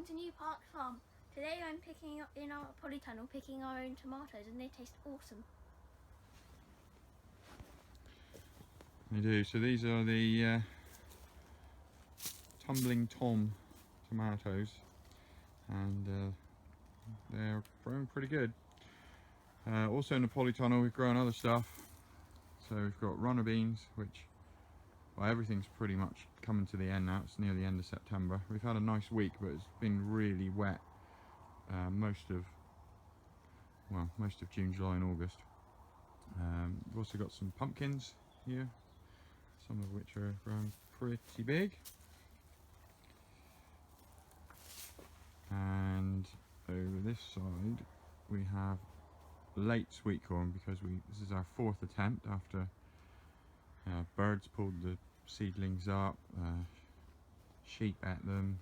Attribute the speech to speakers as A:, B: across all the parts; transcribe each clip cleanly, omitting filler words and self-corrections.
A: welcome to New Park Farm. Today I'm picking up in our polytunnel, picking our own tomatoes, and they taste awesome.
B: They do. So these are the Tumbling Tom tomatoes, and they're growing pretty good. Also in the polytunnel we've grown other stuff. So we've got runner beans, which, well, everything's pretty much coming to the end now. It's near the end of September. We've had a nice week, but it's been really wet most of June, July and August. We've also got some pumpkins here, some of which are growing pretty big. And over this side we have late sweetcorn, because this is our fourth attempt after birds pulled the seedlings up, sheep ate them,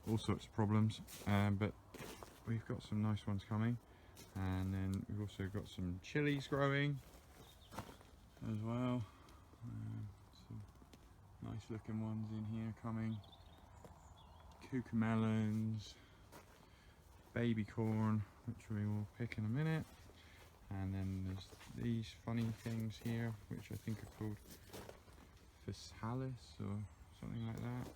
B: all sorts of problems, but we've got some nice ones coming. And then we've also got some chilies growing as well, some nice looking ones in here coming, cucamelons, baby corn, which we will pick in a minute. And then there's these funny things here, which I think are called physalis or something like that.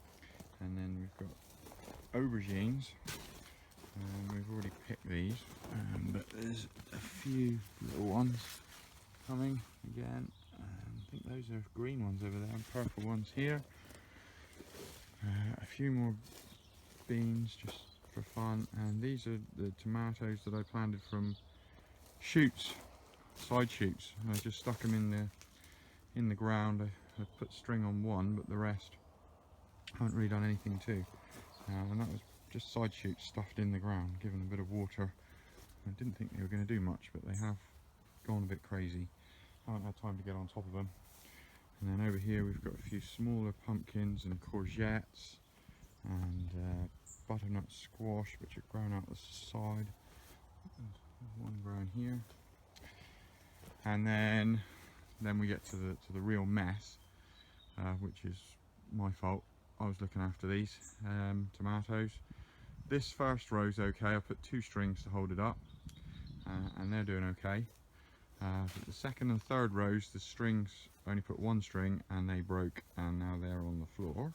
B: And then we've got aubergines, and we've already picked these, but there's a few little ones coming again. I think those are green ones over there and purple ones here. A few more beans just for fun, and these are the tomatoes that I planted from shoots, side shoots. I just stuck them in the ground. I put string on one, but the rest I haven't really done anything to. And that was just side shoots stuffed in the ground, given a bit of water. I didn't think they were going to do much, but they have gone a bit crazy. I haven't had time to get on top of them. And then over here we've got a few smaller pumpkins and courgettes and butternut squash, which are grown out the side. There's one growing here. And then we get to the real mess, which is my fault. I was looking after these tomatoes. This first row's okay. I put 2 strings to hold it up, and they're doing okay. But the second and third rows, the strings only put 1 string and they broke, and now they're on the floor.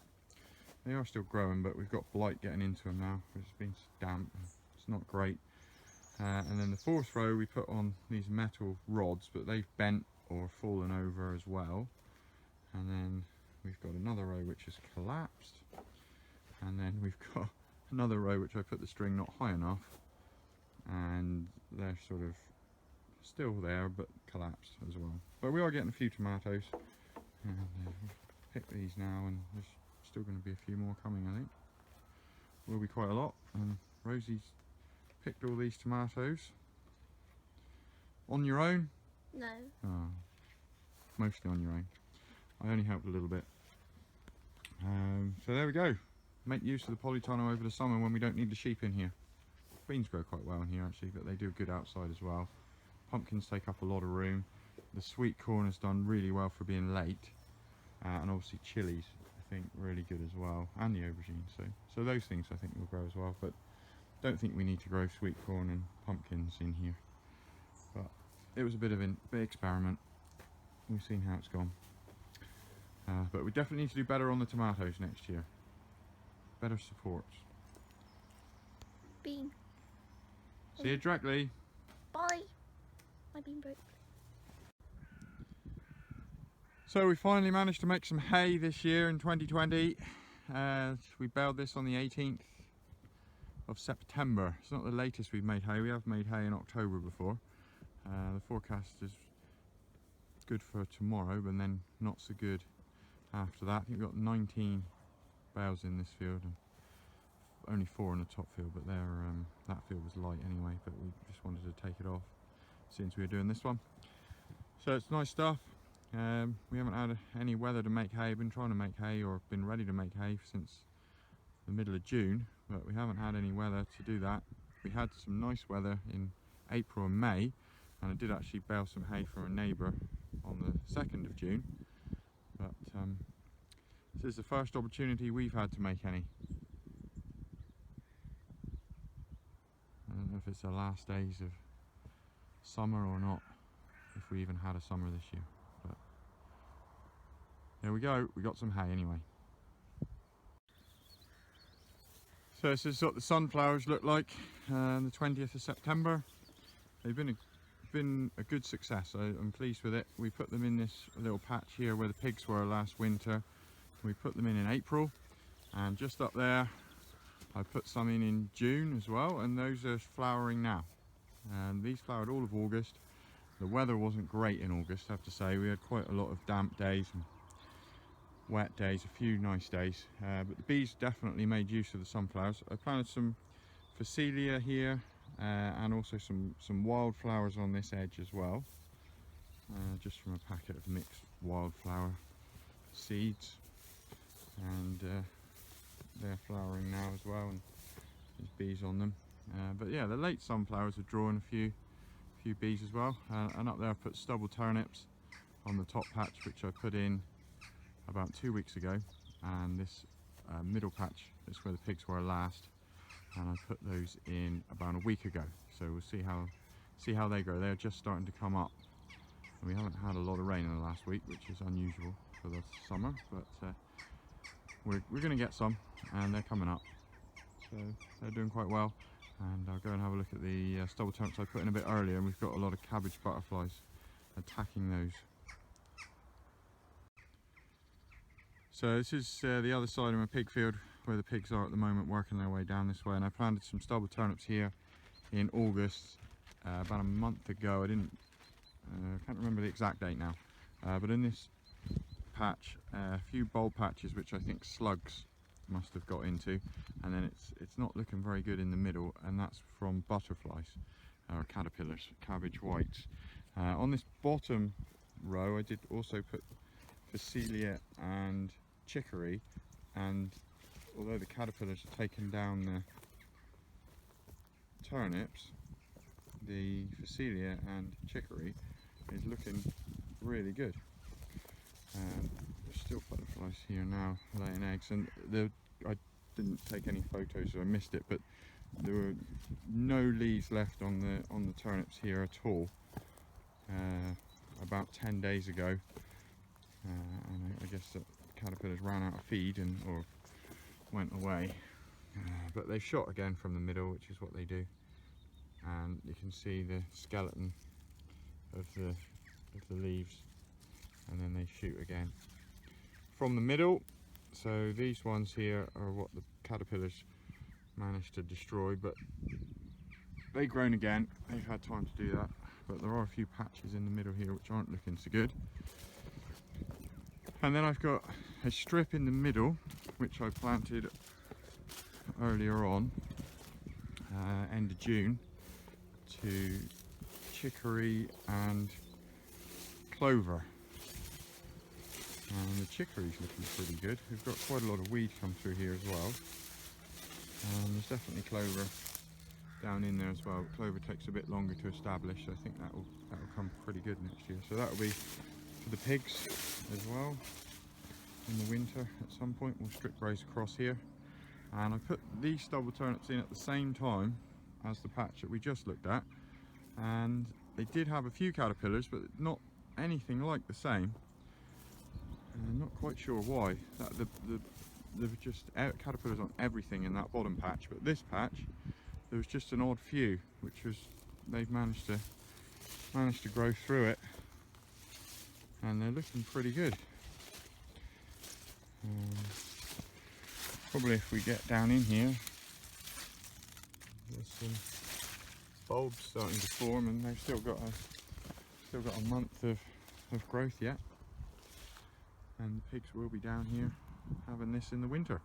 B: They are still growing, but we've got blight getting into them now. It's been damp. It's not great. And then the 4th row we put on these metal rods, but they've bent or fallen over as well. And then we've got another row which has collapsed, and then we've got another row which I put the string not high enough, and they're sort of still there but collapsed as well. But we are getting a few tomatoes, and we've picked these now, and there's still going to be a few more coming. I think will be quite a lot. And Rosie's picked all these tomatoes on your own?
A: No.
B: Oh, mostly on your own. I only helped a little bit. So there we go. Make use of the polytunnel over the summer when we don't need the sheep in here. Beans grow quite well in here actually, but they do good outside as well. Pumpkins take up a lot of room. The sweet corn has done really well for being late. And obviously chilies, I think, really good as well. And the aubergine. So those things I think will grow as well. But don't think we need to grow sweet corn and pumpkins in here. But it was a bit of an experiment. We've seen how it's gone. But we definitely need to do better on the tomatoes next year. Better support.
A: Bean.
B: See you directly.
A: Bye. My bean broke.
B: So we finally managed to make some hay this year in 2020. We baled this on the 18th of September. It's not the latest we've made hay. We have made hay in October before. The forecast is good for tomorrow, but then not so good after that. I think we've got 19 bales in this field, and only 4 in the top field, but that field was light anyway, but we just wanted to take it off since we were doing this one. So it's nice stuff. We haven't had any weather to make hay. Been trying to make hay, or been ready to make hay since the middle of June, but we haven't had any weather to do that. We had some nice weather in April and May, and I did actually bale some hay for a neighbour on the 2nd of June, but this is the first opportunity we've had to make any. don't know if it's the last days of summer or not, if we even had a summer this year, but there we go, we got some hay anyway. So this is what the sunflowers look like on the 20th of September. They've been a good success. I'm pleased with it. We put them in this little patch here where the pigs were last winter. We put them in April, and just up there I put some in June as well, and those are flowering now. And these flowered all of August. The weather wasn't great in August, I have to say. We had quite a lot of damp days and wet days, a few nice days, but the bees definitely made use of the sunflowers. I planted some Phacelia here and also some wildflowers on this edge as well, just from a packet of mixed wildflower seeds, and they're flowering now as well, and there's bees on them. But yeah, the late sunflowers are drawing a few bees as well, and up there I put stubble turnips on the top patch, which I put in about 2 weeks ago, and this middle patch is where the pigs were last, and I put those in about a week ago. So we'll see how they grow. They're just starting to come up, and we haven't had a lot of rain in the last week, which is unusual for the summer, but we're going to get some, and they're coming up, so they're doing quite well. And I'll go and have a look at the stubble turnips I put in a bit earlier, and we've got a lot of cabbage butterflies attacking those. So this is the other side of my pig field, where the pigs are at the moment, working their way down this way. And I planted some stubble turnips here in August, about a month ago. I can't remember the exact date now, but in this patch, a few bulb patches which I think slugs must have got into, and then it's not looking very good in the middle, and that's from butterflies or caterpillars, cabbage whites. On this bottom row I did also put Phacelia and chicory, and although the caterpillars have taken down the turnips, the Phacelia and chicory is looking really good. There's still butterflies here now laying eggs, and I didn't take any photos, so I missed it, but there were no leaves left on the turnips here at all about 10 days ago, and I guess the caterpillars ran out of feed or went away, but they shot again from the middle, which is what they do, and you can see the skeleton of the leaves, and then they shoot again from the middle. So these ones here are what the caterpillars managed to destroy, but they've grown again. They've had time to do that, but there are a few patches in the middle here which aren't looking so good. And then I've got a strip in the middle which I planted earlier on, end of June, to chicory and clover. And the chicory's looking pretty good. We've got quite a lot of weed come through here as well. There's definitely clover down in there as well. Clover takes a bit longer to establish, so I think that'll come pretty good next year. So that'll be for the pigs as well in the winter. At some point we'll strip graze across here. And I put these stubble turnips in at the same time as the patch that we just looked at, and they did have a few caterpillars, but not anything like the same. I'm not quite sure why. There were just caterpillars on everything in that bottom patch, but this patch there was just an odd few, which was they've managed to grow through it, and they're looking pretty good. Probably if we get down in here, there's some bulbs starting to form, and they've still got a month of growth yet. And the pigs will be down here having this in the winter.